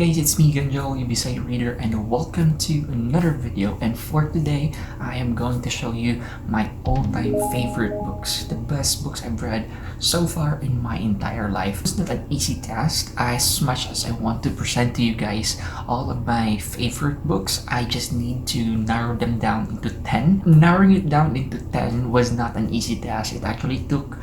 guys, it's me Ganjo, your Bisaya reader, and welcome to another video. And for today, I am going to show you my all-time favorite books, the best books I've read so far in my entire life. It's not an easy task. As much as I want to present to you guys all of my favorite books, I just need to narrow them down into 10. Narrowing it down into 10 was not an easy task. It actually took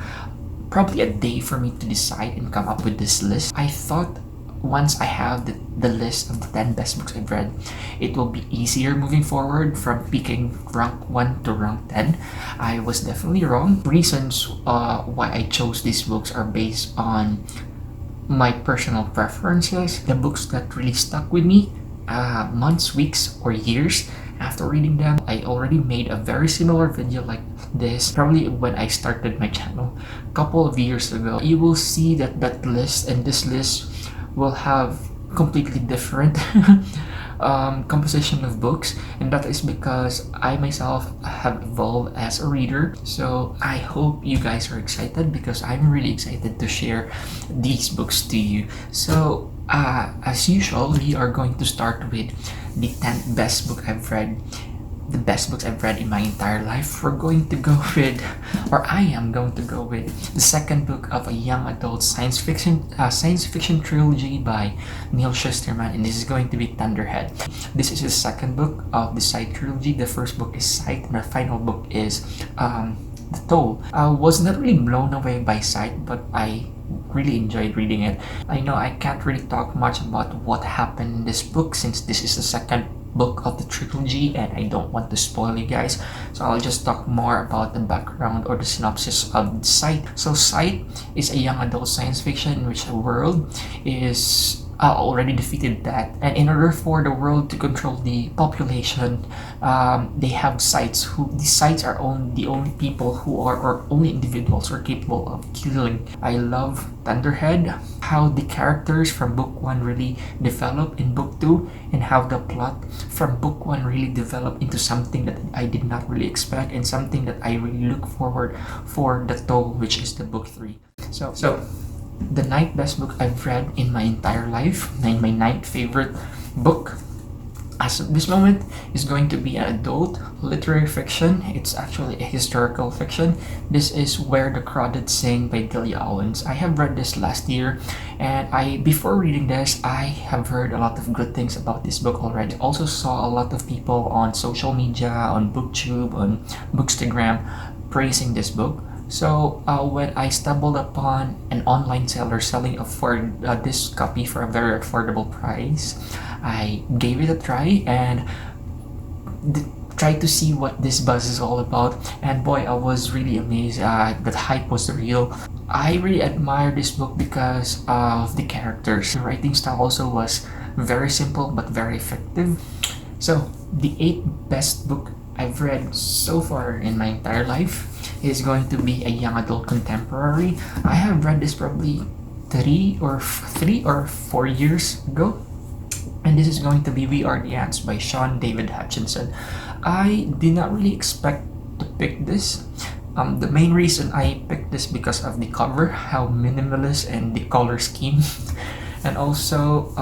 probably a day for me to decide and come up with this list. I thought once I have the list of the 10 best books I've read, it will be easier moving forward from picking rank 1 to rank 10. I was definitely wrong. Reasons why I chose these books are based on my personal preferences, the books that really stuck with me months, weeks, or years after reading them. I already made a very similar video like this probably when I started my channel a couple of years ago. You will see that list and this list will have completely different composition of books, and that is because I myself have evolved as a reader. So I hope you guys are excited because I'm really excited to share these books to you. So as usual, we are going to start with the 10th best book I've read, the best books I've read in my entire life. We're going to go with, or I am going to go with, the second book of a young adult science fiction trilogy by Neil Shusterman, and this is going to be Thunderhead. This is the second book of the Sight trilogy. The first book is Sight, and the final book is The Toll. I was not really blown away by Sight, but I really enjoyed reading it. I know I can't really talk much about what happened in this book since this is the second book of the trilogy and I don't want to spoil you guys, so I'll just talk more about the background or the synopsis of Sight. So Sight is a young adult science fiction in which a world is already defeated death, and in order for the world to control the population, they have sights. These sights are the only people who are, or only individuals who are capable of killing. I love Thunderhead, how the characters from book 1 really develop in book 2, and how the plot from book 1 really developed into something that I did not really expect, and something that I really look forward for The Toll, which is the book 3. So the 9th best book I've read in my entire life, my 9th favorite book as of this moment, is going to be an adult literary fiction. It's actually a historical fiction. This is Where the Crawdads Sing by Delia Owens. I have read this last year, and before reading this, I have heard a lot of good things about this book already. Also saw a lot of people on social media, on BookTube, on Bookstagram praising this book. So when I stumbled upon an online seller selling this copy for a very affordable price, I gave it a try and tried to see what this buzz is all about, and boy, I was really amazed. The hype was real. I really admire this book because of the characters. The writing style also was very simple but very effective. So the 8th best book I've read so far in my entire life is going to be a young adult contemporary. I have read this probably 3 or 4 years ago, and this is going to be We Are the Ants by Sean David Hutchinson. I did not really expect to pick this. The main reason I picked this because of the cover, how minimalist, and the color scheme, and also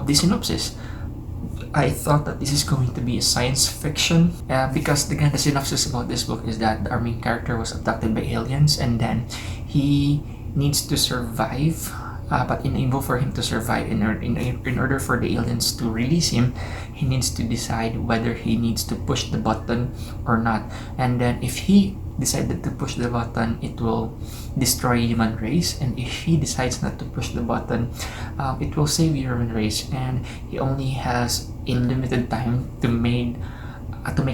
the synopsis. I thought that this is going to be a science fiction because again, the synopsis about this book is that our main character was abducted by aliens, and then he needs to survive, but in order for him to survive, in order for the aliens to release him, he needs to decide whether he needs to push the button or not. And then if he decided to push the button, it will destroy human race, and if he decides not to push the button, it will save human race, and he only has a limited time to make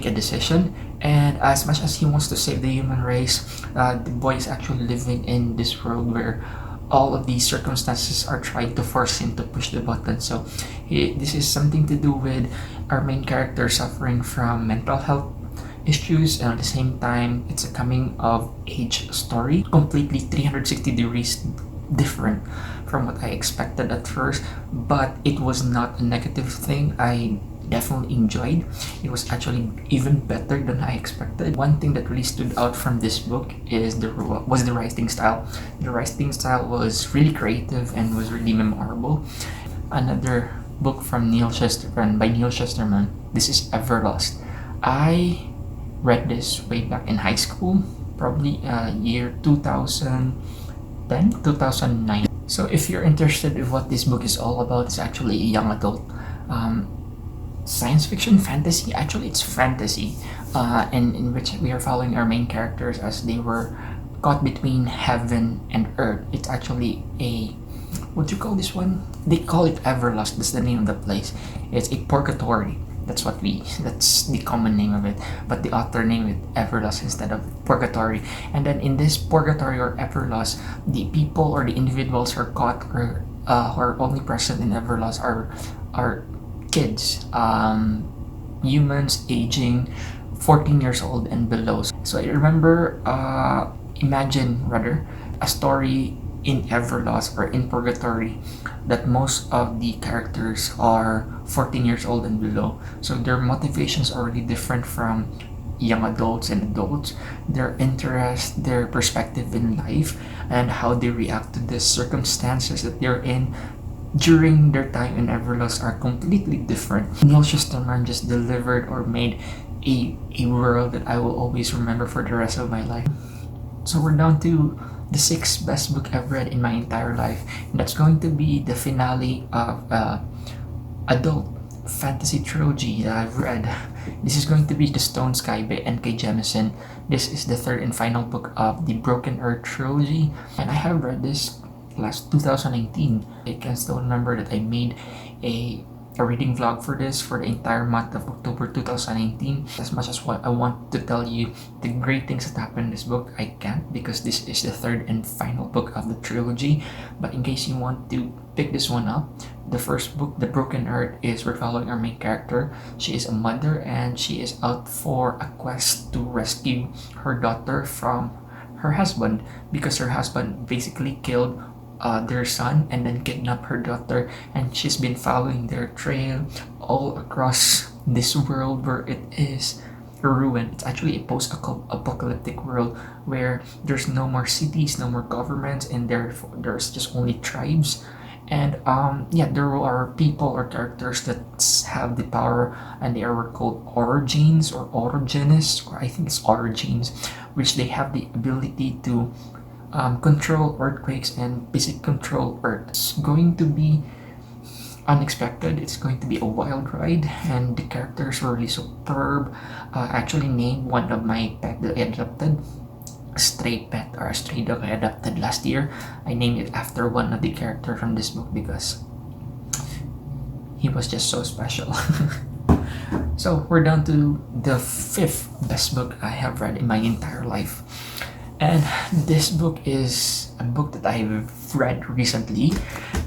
a decision. And as much as he wants to save the human race, the boy is actually living in this world where all of these circumstances are trying to force him to push the button. So this is something to do with our main character suffering from mental health issues, and at the same time it's a coming of age story, completely 360 degrees different from what I expected at first, but it was not a negative thing. I definitely enjoyed. It was actually even better than I expected. One thing that really stood out from this book is the writing style. The writing style was really creative and was really memorable. another book from by Neil Chesterman. This is Everlost. I read this way back in high school, probably year 2010, 2009. So if you're interested in what this book is all about, it's actually a young adult science fiction fantasy. Actually, it's fantasy, and in which we are following our main characters as they were caught between heaven and earth. It's actually a, what do you call this one? They call it Everlost. That's the name of the place. It's a purgatory. That's the common name of it. But the author named it Everlost instead of purgatory. And then in this purgatory or Everlost, the people or the individuals who are caught or who are only present in Everlost are kids, humans aging 14 years old and below. So I remember, imagine rather, a story in Everlost or in Purgatory that most of the characters are 14 years old and below. So their motivations are really different from young adults and adults. Their interest, their perspective in life, and how they react to the circumstances that they're in during their time in Everlost are completely different. Neil Chesterman just delivered or made a world that I will always remember for the rest of my life. So we're down to the 6th best book I've read in my entire life, and that's going to be the finale of adult fantasy trilogy that I've read. This is going to be The Stone Sky by N.K. Jemisin. This is the 3rd and final book of the Broken Earth trilogy, and I have read this last 2019. I can still remember that I made a reading vlog for this for the entire month of October 2019. As much as what I want to tell you the great things that happened in this book, I can't, because this is the 3rd and final book of the trilogy. But in case you want to pick this one up, the first book, The Broken Earth, is we're following our main character. She is a mother and she is out for a quest to rescue her daughter from her husband, because her husband basically killed their son and then kidnap her daughter, and she's been following their trail all across this world where it is ruined. It's actually a post-apocalyptic world where there's no more cities, no more governments, and therefore there's just only tribes. And yeah, there are people or characters that have the power, and they are called origins or origenists, or I think it's origins, which they have the ability to control earthquakes and basic control earth. It's going to be unexpected. It's going to be a wild ride, and the characters were really superb. I actually named one of my pet that I adopted, a stray pet or a stray dog I adopted last year. I named it after one of the characters from this book because he was just so special. So we're down to the 5th best book I have read in my entire life. And this book is a book that I've read recently,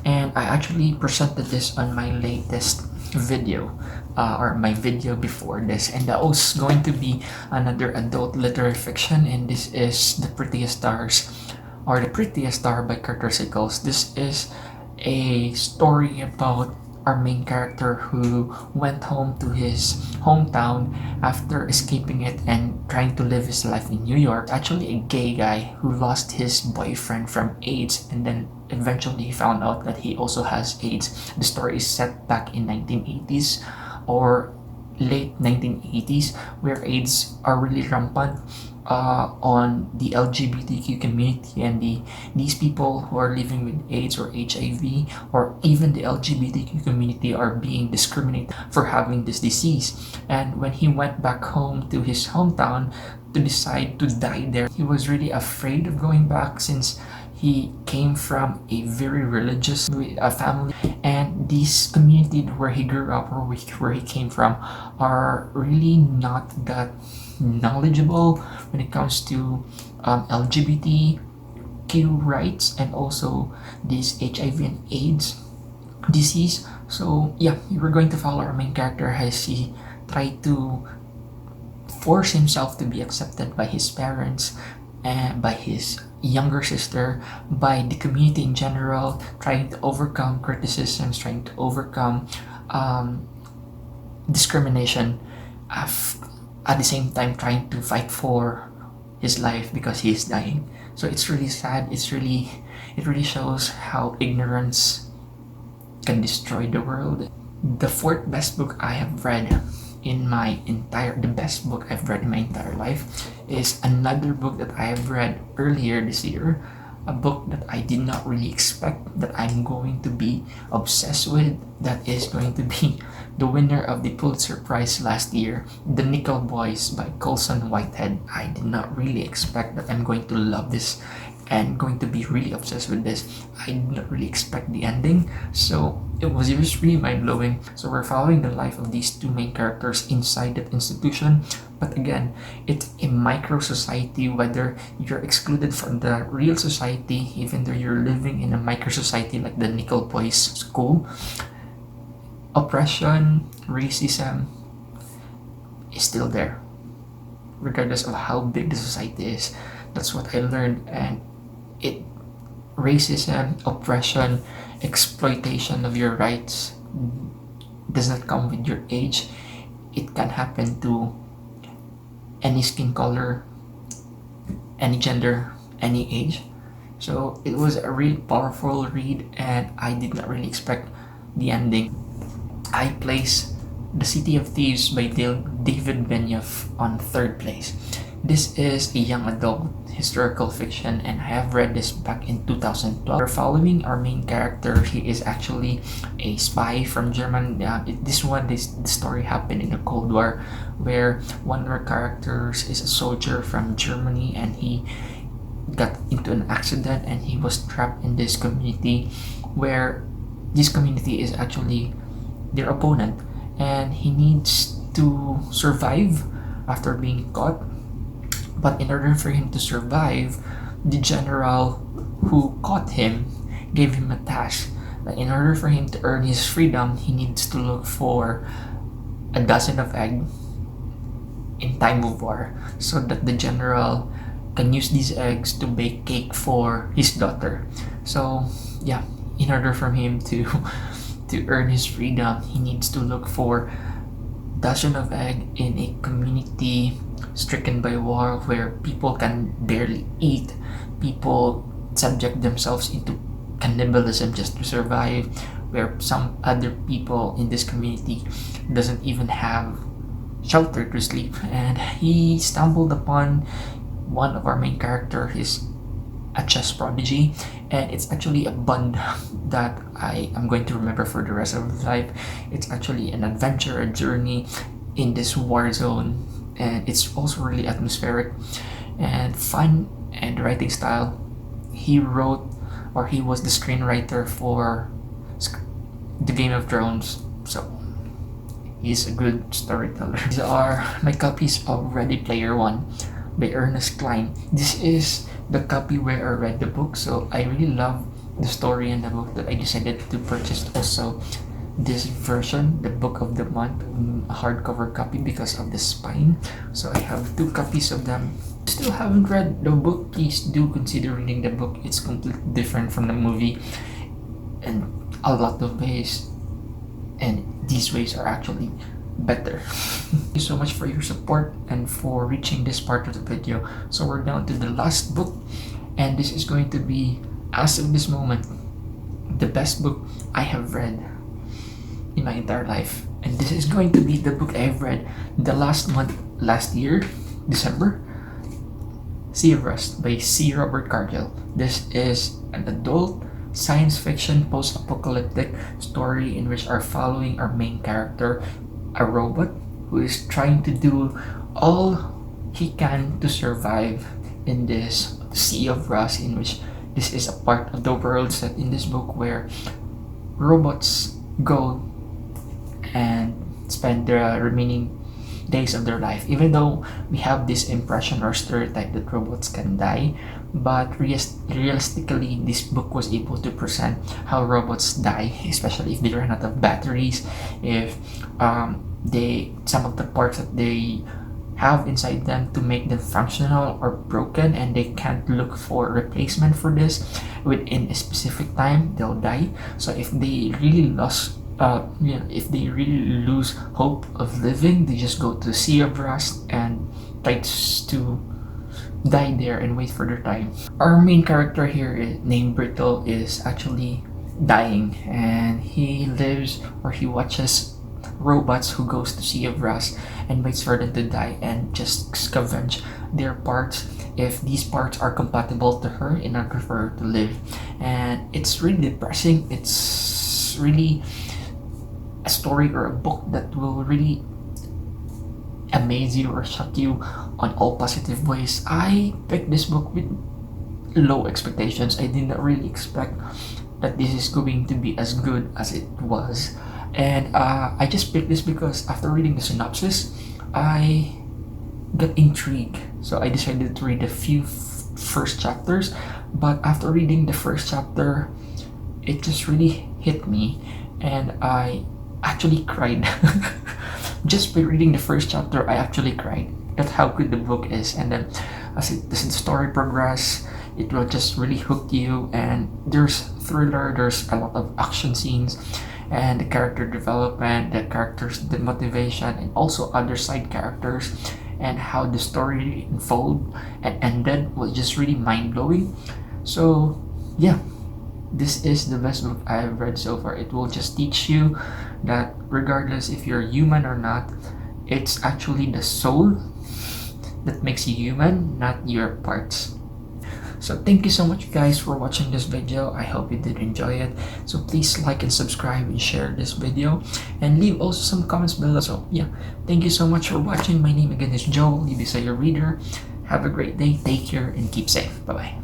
and I actually presented this on my latest video, or my video before this, and that was going to be another adult literary fiction, and this is The Prettiest Stars, or The Prettiest Star by Carter Sickles. This is a story about our main character who went home to his hometown after escaping it and trying to live his life in New York. Actually, a gay guy who lost his boyfriend from AIDS, and then eventually he found out that he also has AIDS. The story is set back in 1980s or late 1980s, where AIDS are really rampant on the LGBTQ community, and these people who are living with AIDS or HIV, or even the LGBTQ community, are being discriminated for having this disease. And when he went back home to his hometown to decide to die there, he was really afraid of going back, since he came from a very religious family, and this community where he grew up, or where he came from, are really not that knowledgeable when it comes to LGBTQ rights, and also this HIV and AIDS disease. So yeah, we're going to follow our main character as he tried to force himself to be accepted by his parents and by his younger sister, by the community in general, trying to overcome criticisms, trying to overcome discrimination, at the same time trying to fight for his life because he is dying. So it's really sad. It really shows how ignorance can destroy the world. The fourth best book I have read in my the best book I've read in my entire life is another book that I have read earlier this year. A book that I did not really expect that I'm going to be obsessed with, that is going to be the winner of the Pulitzer Prize last year, The Nickel Boys by Colson Whitehead. I did not really expect that I'm going to love this and going to be really obsessed with this. I did not really expect the ending, so it was just really mind-blowing. So we're following the life of these two main characters inside that institution, but again, it's a micro society. Whether you're excluded from the real society, even though you're living in a micro society like the Nickel Boys School, oppression, racism is still there, regardless of how big the society is. That's what I learned. And racism, oppression, exploitation of your rights does not come with your age. It can happen to any skin color, any gender, any age. So it was a really powerful read, and I did not really expect the ending. I place The City of Thieves by David Benioff on third place. This is a young adult historical fiction, and I have read this back in 2012. We're following our main character. He is actually a spy from Germany. This story happened in the Cold War, where one of our characters is a soldier from Germany, and he got into an accident and he was trapped in this community, where this community is actually their opponent, and he needs to survive after being caught. But in order for him to survive, the general who caught him gave him a task that in order for him to earn his freedom, he needs to look for a dozen of eggs in time of war, so that the general can use these eggs to bake cake for his daughter. So yeah, in order for him to earn his freedom, he needs to look for dozen of egg in a community stricken by war, where people can barely eat. People subject themselves into cannibalism just to survive, where some other people in this community doesn't even have shelter to sleep. And he stumbled upon one of our main character. He's a chess prodigy, and it's actually a bond that I am going to remember for the rest of my life. It's actually an adventure, a journey in this war zone, and it's also really atmospheric and fun. And the writing style, he was the screenwriter for the Game of Thrones, so he's a good storyteller. These are my copies of Ready Player One by Ernest Cline. This is the copy where I read the book, so I really love the story in the book that I decided to purchase also this version, the book of the month, a hardcover copy because of the spine. So I have two copies of them. Still haven't read the book, please do consider reading the book. It's completely different from the movie in a lot of ways, and these ways are actually better. Thank you so much for your support and for reaching this part of the video. So we're down to the last book, and this is going to be, as of this moment, the best book I have read in my entire life. And this is going to be the book I have read the last year, December. Sea of Rust by C. Robert Cargill. This is an adult science fiction post-apocalyptic story in which are following our main character, a robot who is trying to do all he can to survive in this sea of rust, in which this is a part of the world set in this book where robots go and spend the remaining days of their life. Even though we have this impression or stereotype that robots can die, but realistically this book was able to present how robots die, especially if they run out of batteries, if some of the parts that they have inside them to make them functional are broken and they can't look for replacement for this within a specific time, they'll die. So if they really if they really lose hope of living, they just go to the Sea of Rust and try to die there and wait for their time. Our main character here named Brittle is actually dying, and he lives, or he watches robots who goes to Sea of Rust and waits for them to die and just scavenge their parts if these parts are compatible to her in order for her to live. And it's really depressing. It's really a story or a book that will really amaze you or shock you on all positive ways. I picked this book with low expectations. I did not really expect that this is going to be as good as it was. And I just picked this because after reading the synopsis, I got intrigued. So I decided to read a few first chapters. But after reading the first chapter, it just really hit me, and I actually cried. Just by reading the first chapter, I actually cried. That's how good the book is. And then as the story progresses, it will just really hook you, and there's thriller, there's a lot of action scenes, and the character development, the characters, the motivation, and also other side characters, and how the story unfolded and ended was just really mind-blowing. So yeah, this is the best book I've read so far. It will just teach you that regardless if you're human or not, it's actually the soul that makes you human, not your parts. So thank you so much guys for watching this video. I hope you did enjoy it. So please like and subscribe and share this video, and leave also some comments below. So yeah, thank you so much for watching. My name again is Joel, the Bisaya reader. Have a great day, take care, and keep safe. Bye bye.